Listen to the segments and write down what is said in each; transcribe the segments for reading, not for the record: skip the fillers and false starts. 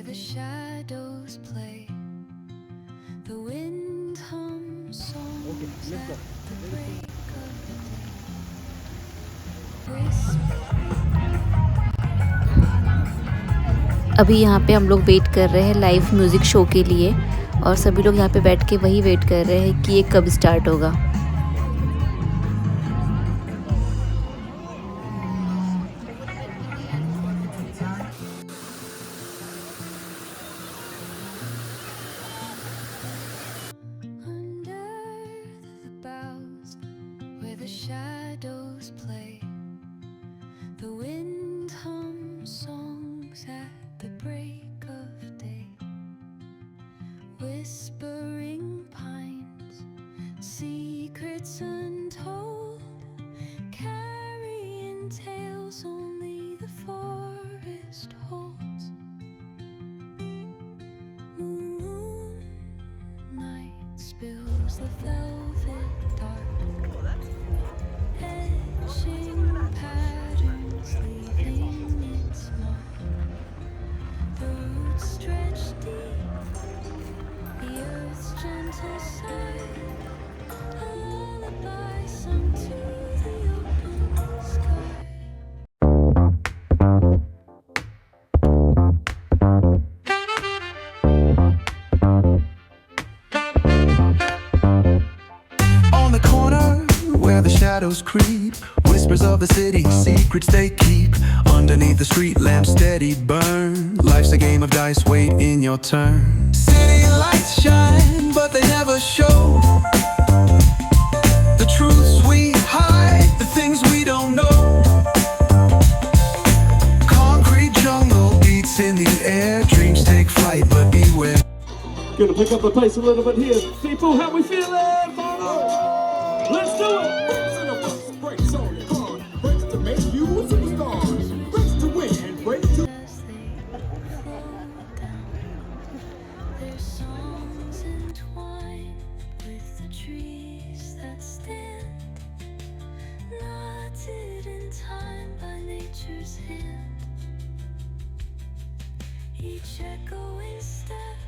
where the shadows play. The wind hums songs at the break of the day. अभी यहाँ पे हम लोग वेट कर रहे हैं लाइव म्यूज़िक शो के लिए और सभी लोग यहाँ पे बैठ के वही वेट कर रहे हैं कि ये कब स्टार्ट होगा। Whispering pines, secrets untold, carrying tales only the forest holds. Moonlight spills the velvet dark, etching patterns, leaving its mark. The roots stretch deep, the earth's gentle sigh, a lullaby sung to the open sky. On the corner where the shadows creep, whispers of the city, secrets they keep. Underneath the street lamp steady burn, life's a game of dice, wait in your turn. City lights shine, but they never show the truths we hide, the things we don't know. Concrete jungle beats in the air, dreams take flight, but beware. Gonna pick up the pace a little bit here. People, how we feeling? Let's do it! Breaks on your car, breaks to make you a superstar, breaks to win and breaks to... As they flow down, their songs entwine with the trees that stand, knotted in time by nature's hand. Each echoing step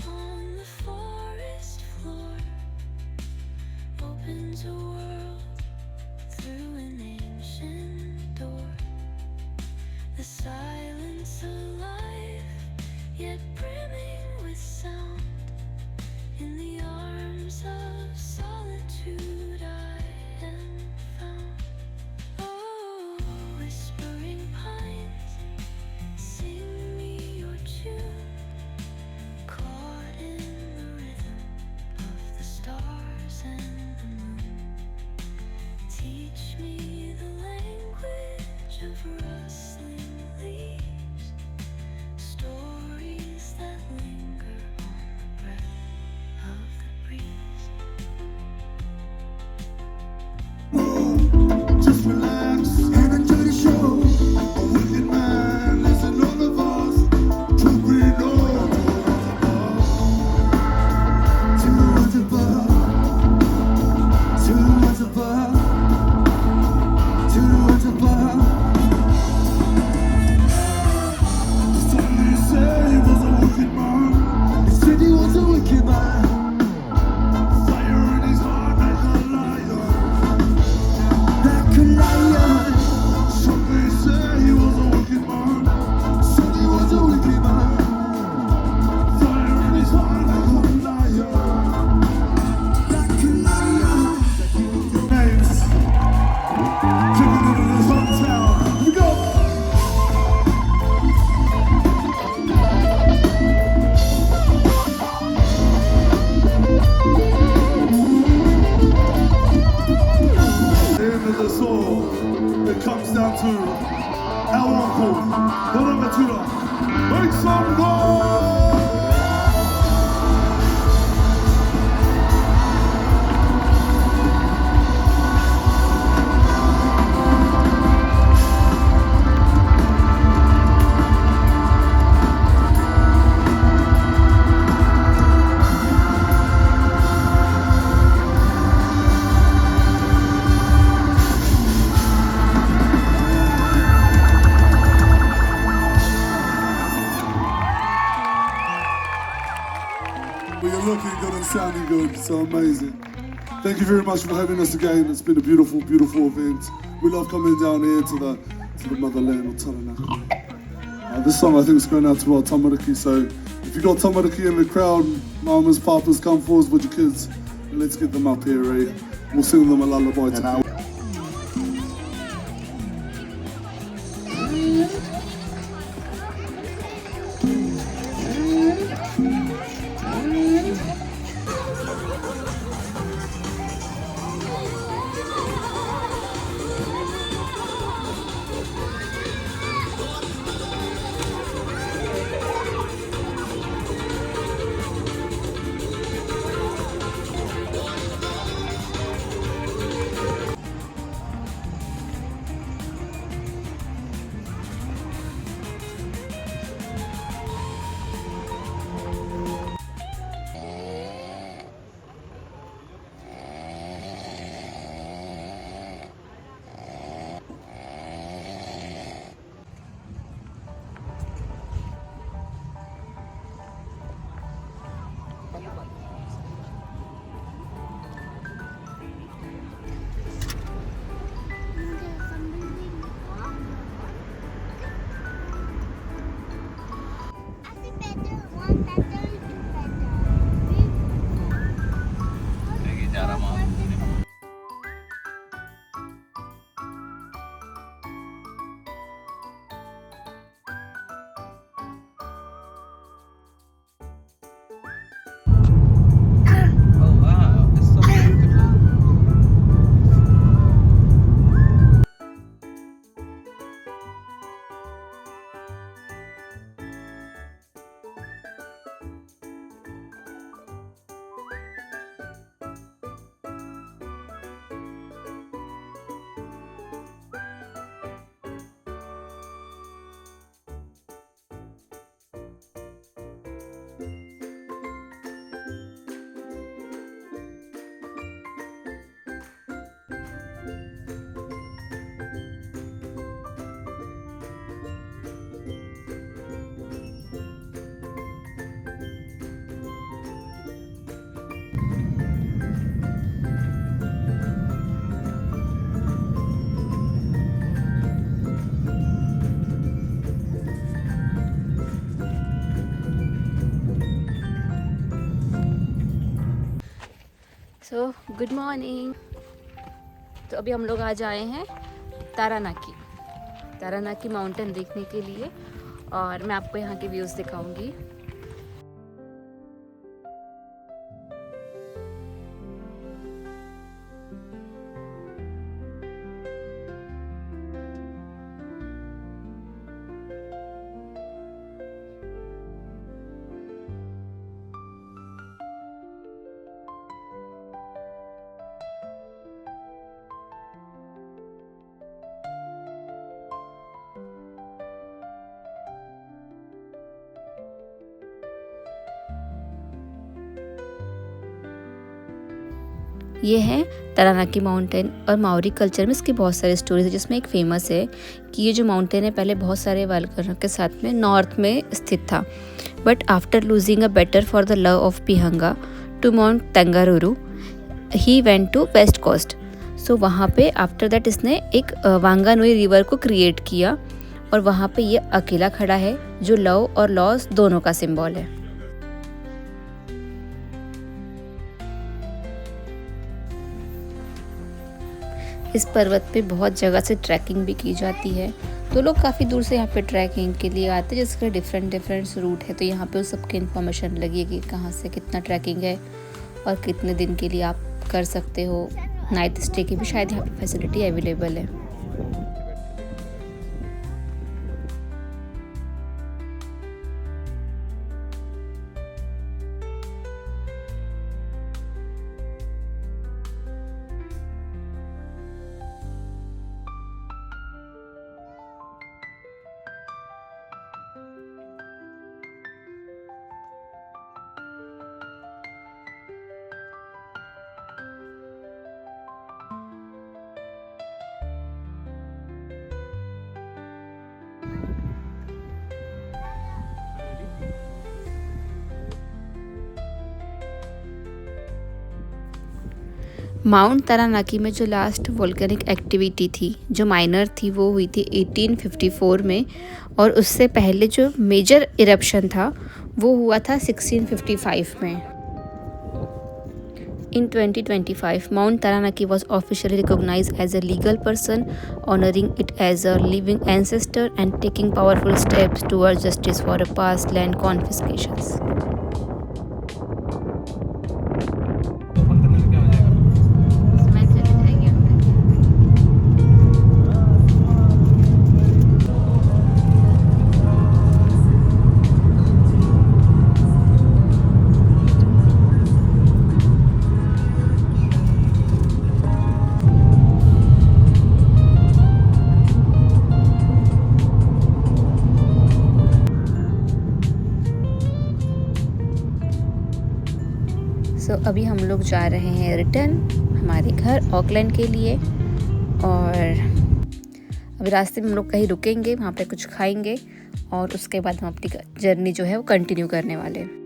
on the forest floor opens a world through an ancient door. The silence alive, yet brimming with sound. In the arms of solitude I am found. Oh, whispering pines, sing me your tune, caught in the rhythm of the stars and the moon. Teach me the language of rustling leaves, stories that linger on the breath of the breeze. Just relax and enjoy the show. A wicked man is in all of us. To read all to what's above, to what's above, to what's above. Somebody said he was a wicked man. He said he was a wicked man. Fire in his heart like a lion. Like a lion. Somebody said he was a wicked man. Said he was a wicked man. Fire in his heart like a lion. Like a lion. Names. Taking it in his hometown. Here we go. There is a soul that comes down to our uncle, whatever to them. Make some noise! looking good and sounding good, so amazing. Thank you very much for having us again. It's been a beautiful, beautiful event. We love coming down here to the motherland of Taranaki. This song I think is going out to our tamariki, so if you got tamariki in the crowd, mamas, papas, come forward with your kids and let's get them up here, eh? We'll sing them a lullaby tonight. So good morning. तो अभी हम लोग आज आए हैं तारानाकी mountain देखने के लिए, और मैं आपको यहाँ के व्यूज़ दिखाऊंगी। ये है तारानाकी माउंटेन, और माओरी कल्चर में इसकी बहुत सारी स्टोरीज है, जिसमें एक फेमस है कि ये जो माउंटेन है पहले बहुत सारे वालकरों के साथ में नॉर्थ में स्थित था, but after losing a battle for the love of Pihanga to Mount Tongariro he went to west coast. So वहाँ पे आफ्टर दैट इसने एक वांगानुई रिवर को क्रिएट किया, और वहाँ पे ये अकेला खड़ा है जो लव और लॉस दोनों का सिंबल है। इस पर्वत पे बहुत जगह से ट्रैकिंग भी की जाती है, तो लोग काफ़ी दूर से यहाँ पे ट्रैकिंग के लिए आते हैं, जिसके डिफरेंट रूट है। तो यहाँ पे उस सबकी इन्फॉर्मेशन लगी है कि कहाँ से कितना ट्रैकिंग है और कितने दिन के लिए आप कर सकते हो। नाइट स्टे की भी शायद यहाँ पे फैसिलिटी अवेलेबल है। माउंट तारानाकी में जो लास्ट वोल्केनिक एक्टिविटी थी जो माइनर थी वो हुई थी 1854 में, और उससे पहले जो मेजर इरप्शन था वो हुआ था 1655 में। In 2025, Mount Taranaki was officially recognized as a legal person, honoring it as a living ancestor and taking powerful steps towards justice for past land confiscations. अभी हम लोग जा रहे हैं रिटर्न हमारे घर ऑकलैंड के लिए, और अभी रास्ते में हम लोग कहीं रुकेंगे, वहाँ पे कुछ खाएंगे और उसके बाद हम अपनी जर्नी जो है वो कंटिन्यू करने वाले हैं।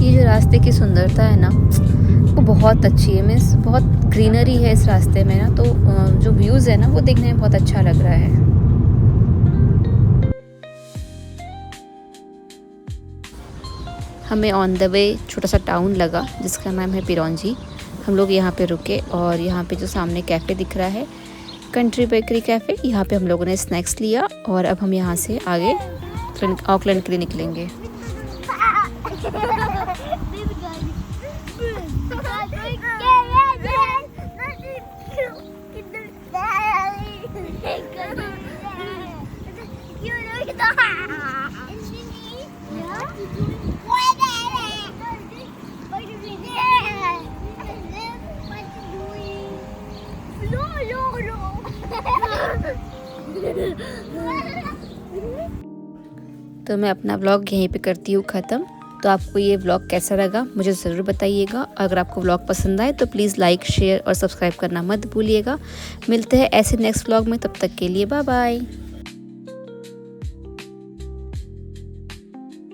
ये जो रास्ते की सुंदरता है ना वो बहुत अच्छी है, मीन्स बहुत ग्रीनरी है इस रास्ते में ना, तो जो व्यूज़ है ना वो देखने में बहुत अच्छा लग रहा है। हमें ऑन द वे छोटा सा टाउन लगा जिसका नाम है पिरौंजी। हम लोग यहाँ पे रुके और यहाँ पे जो सामने कैफ़े दिख रहा है कंट्री बेकरी कैफ़े, यहाँ पे हम लोगों ने स्नैक्स लिया और अब हम यहाँ से आगे ऑकलैंड के लिए निकलेंगे। तो मैं अपना व्लॉग यहीं पे करती हूँ ख़त्म। तो आपको ये व्लॉग कैसा लगा मुझे ज़रूर बताइएगा। अगर आपको व्लॉग पसंद आए तो प्लीज़ लाइक शेयर और सब्सक्राइब करना मत भूलिएगा। मिलते हैं ऐसे नेक्स्ट व्लॉग में, तब तक के लिए बाय बाय।